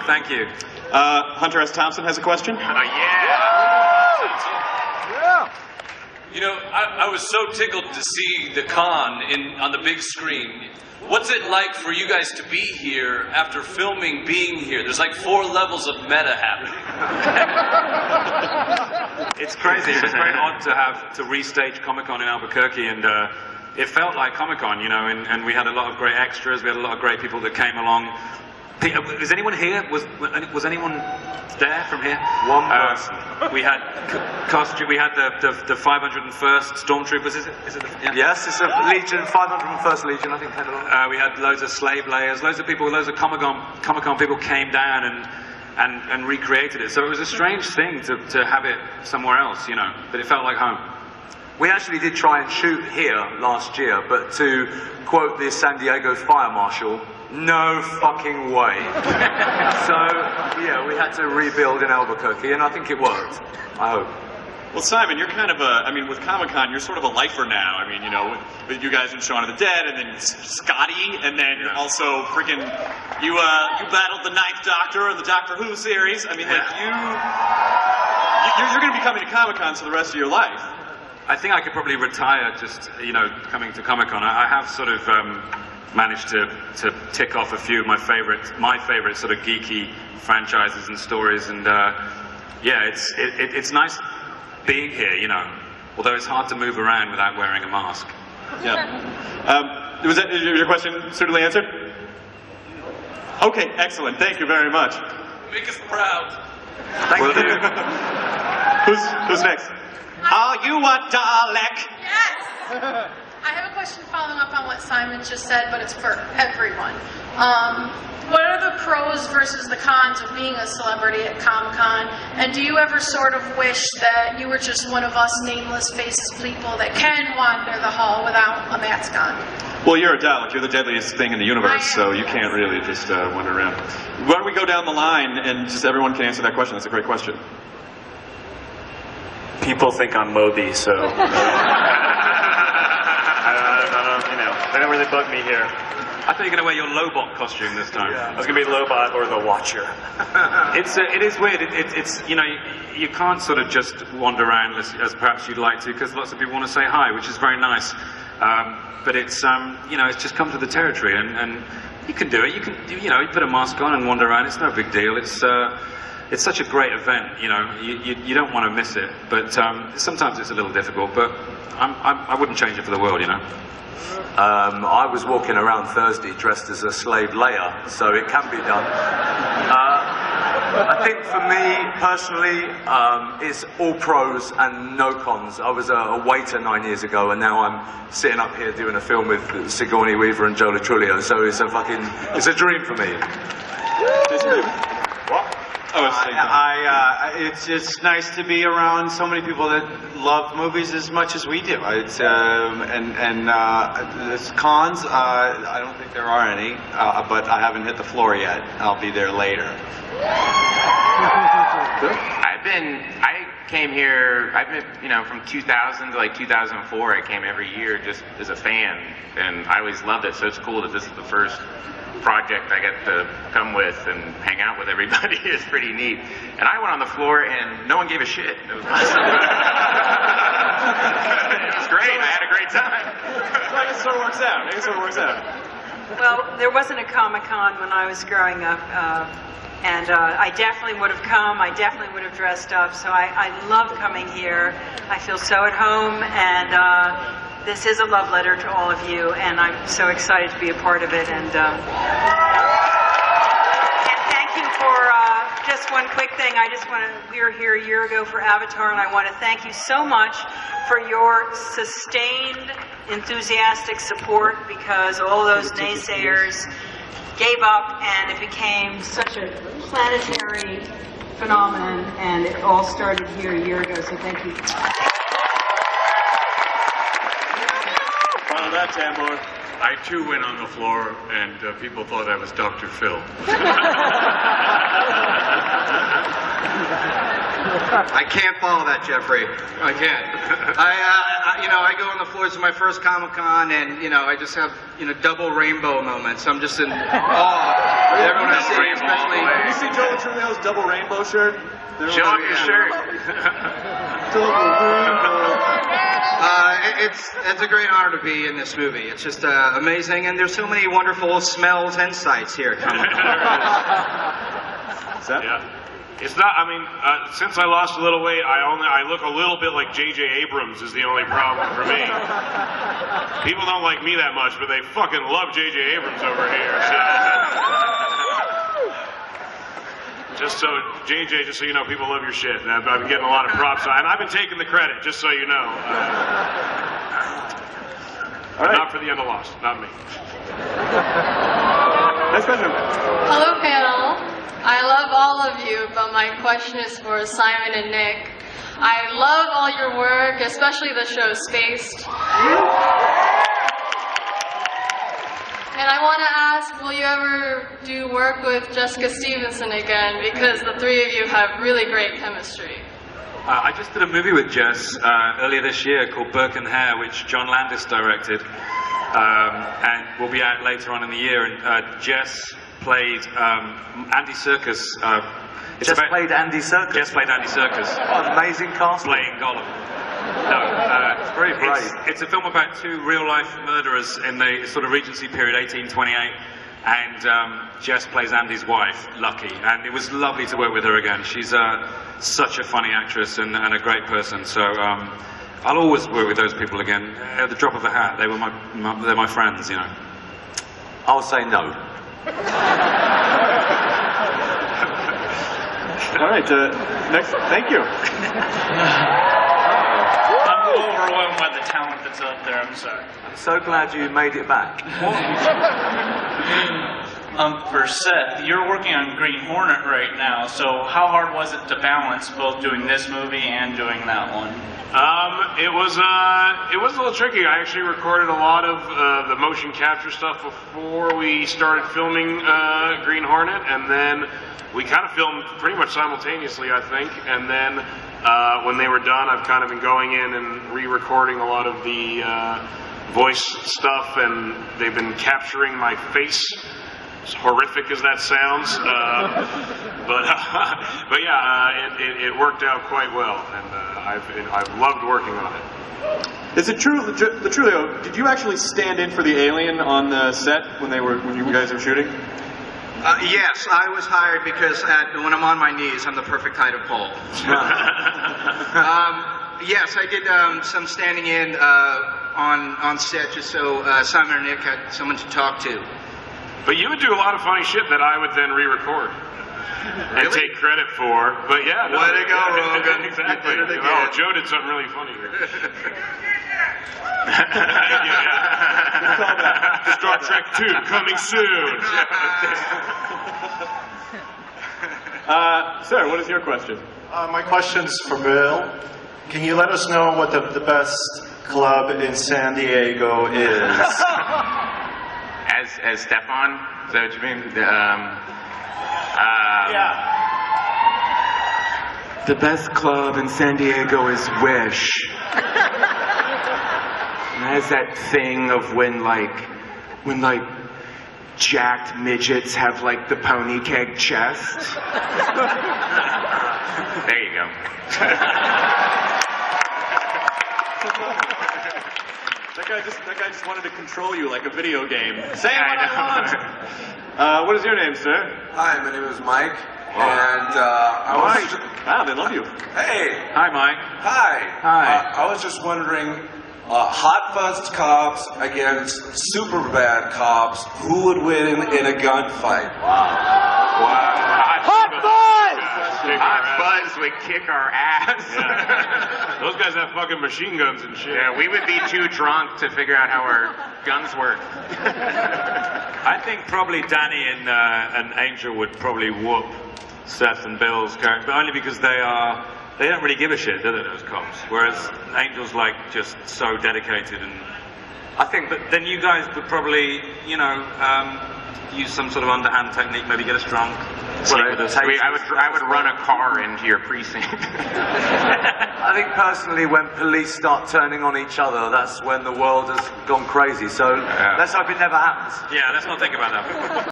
Thank you. Hunter S. Thompson has a question. Yeah. You know, I was so tickled to see the con on the big screen. What's it like for you guys to be here after filming being here? There's like 4 levels of meta happening. It's crazy. It was very odd to restage Comic-Con in Albuquerque, and it felt like Comic-Con, you know, and we had a lot of great extras. We had a lot of great people that came along. Is anyone here? Was anyone there from here? One person. We had costume. We had the 501st Stormtroopers. Is it? Yes, it's a Legion, 501st Legion. I think came along. We had loads of slave layers. Loads of people. Loads of Comic-Con people came down and recreated it. So it was a strange thing to have it somewhere else, you know. But it felt like home. We actually did try and shoot here last year, but to quote the San Diego fire marshal, no fucking way. So, yeah, we had to rebuild in Albuquerque, and I think it worked. I hope. Well, Simon, you're kind of with Comic-Con, you're sort of a lifer now. I mean, you know, with you guys in Shaun of the Dead, and then Scotty, and then also freaking, you battled the Ninth Doctor in the Doctor Who series. I mean, like, you're going to be coming to Comic-Con for the rest of your life. I think I could probably retire just, you know, coming to Comic-Con. I have sort of managed to tick off a few of my favorite sort of geeky franchises and stories, and yeah, it's nice being here, you know, although it's hard to move around without wearing a mask. Yeah. Was that your question suitably answered? Okay, excellent. Thank you very much. Make us proud. Thank you. Who's next? Are you a Dalek? Yes! I have a question following up on what Simon just said, but it's for everyone. What are the pros versus the cons of being a celebrity at Comic-Con? And do you ever sort of wish that you were just one of us nameless faceless people that can wander the hall without a mask on? Well, you're a Dalek. You're the deadliest thing in the universe, so you can't really just wander around. Why don't we go down the line and just everyone can answer that question? That's a great question. People think I'm Moby, so I don't, you know, they don't really bug me here. I thought you were going to wear your Lobot costume this time. Yeah. I was going to be Lobot or the Watcher. It is weird. It's you know, you can't sort of just wander around as perhaps you'd like to, because lots of people want to say hi, which is very nice. But it's you know, it's just come to the territory, and you can do it. You can, you know, you put a mask on and wander around. It's no big deal. It's such a great event, you know, you don't want to miss it, but sometimes it's a little difficult, but I wouldn't change it for the world, you know. I was walking around Thursday dressed as a slave Leia, so it can be done. I think for me, personally, it's all pros and no cons. I was a waiter 9 years ago, and now I'm sitting up here doing a film with Sigourney Weaver and Joe Truglio, so it's a dream for me. What? It's just nice to be around so many people that love movies as much as we do. It's there's cons. I don't think there are any, but I haven't hit the floor yet. I'll be there later. I came here, you know, from 2000 to like 2004, I came every year just as a fan, and I always loved it, so it's cool that this is the first project I get to come with and hang out with everybody. It's pretty neat. And I went on the floor and no one gave a shit. It was awesome. It was great. I had a great time. I guess it sort of works out. Well, there wasn't a Comic-Con when I was growing up, and I definitely would have come. I definitely would have dressed up. So I love coming here. I feel so at home, and this is a love letter to all of you, and I'm so excited to be a part of it. And thank you for just one quick thing. We were here a year ago for Avatar, and I want to thank you so much for your sustained, enthusiastic support, because all those naysayers gave up, and it became such a planetary phenomenon, and it all started here a year ago, so thank you. Follow that, Tambor. I too went on the floor, and people thought I was Dr. Phil. I can't follow that, Jeffrey. I can't. I go on the floors of my first Comic-Con, and I just have double rainbow moments. I'm just in awe of everyone I see, especially. You see Joe Trulio's double rainbow shirt? Show off your shirt. It's a great honor to be in this movie. It's just amazing, and there's so many wonderful smells and sights here at Comic-Con. Yeah. It's not. I mean, since I lost a little weight, I look a little bit like J.J. Abrams. Is the only problem for me. People don't like me that much, but they fucking love J.J. Abrams over here. Just so, JJ, just so you know, people love your shit. And I've been getting a lot of props, and I've been taking the credit, just so you know. All right. Not for the end of Lost, not me. Next question. Hello, panel. I love all of you, but my question is for Simon and Nick. I love all your work, especially the show Spaced. And I want to ask, will you ever do work with Jessica Stevenson again? Because the three of you have really great chemistry. I just did a movie with Jess earlier this year called Burke and Hare, which John Landis directed, and will be out later on in the year. And Jess played Andy Serkis. Jess played Andy Serkis? Jess played Andy Serkis. What amazing cast. Playing Gollum. No, it's very brave. It's a film about two real-life murderers in the sort of Regency period, 1828, and Jess plays Andy's wife, Lucky, and it was lovely to work with her again. She's such a funny actress and a great person, so I'll always work with those people again at the drop of a hat. They're my friends, I'll say no. All right, next, thank you. I'm a little overwhelmed by the talent that's out there, I'm sorry. I'm so glad you made it back. For Seth, you're working on Green Hornet right now, so how hard was it to balance both doing this movie and doing that one? It was a little tricky. I actually recorded a lot of the motion capture stuff before we started filming Green Hornet, and then we kind of filmed pretty much simultaneously, I think, and then when they were done, I've kind of been going in and re-recording a lot of the voice stuff, and they've been capturing my face, as horrific as that sounds, but yeah, it worked out quite well, and I've loved working on it. Is it true, Trulio, did you actually stand in for the alien on the set when you guys were shooting? Yes, I was hired because when I'm on my knees, I'm the perfect height of pole. Yes, I did some standing in on set just so Simon and Nick had someone to talk to. But you would do a lot of funny shit that I would then re-record and take credit for. But yeah, way to go, Rogan. Exactly. Oh, Joe did something really funny here. Star Trek 2 coming soon. Sir, what is your question? My question's for Bill. Can you let us know what the best club in San Diego is? As Stefan? Is that what you mean? Yeah. The best club in San Diego is Wish. It has that thing of when jacked midgets have like the pony keg chest. There you go. That guy just wanted to control you like a video game. Say what I want. What is your name, sir? Hi, my name is Mike. Oh. And wow, they love you. Hey. Hi, Mike. Hi. Hi. I was just wondering, hot fuzzed cops against super bad cops, who would win in a gunfight? Wow. Hot fuzz! Hot Fuzz would kick our ass. Yeah. Those guys have fucking machine guns and shit. Yeah, we would be too drunk to figure out how our guns work. I think probably Danny and Angel would probably whoop Seth and Bill's character, but only because they don't really give a shit, do they, those cops? Whereas Angel's like just so dedicated, and I think, but then you guys would probably, use some sort of underhand technique, maybe get us drunk, sleep with us. I would run a car into your precinct. I think personally, when police start turning on each other, that's when the world has gone crazy. So let's hope it never happens. Yeah, let's not think about that.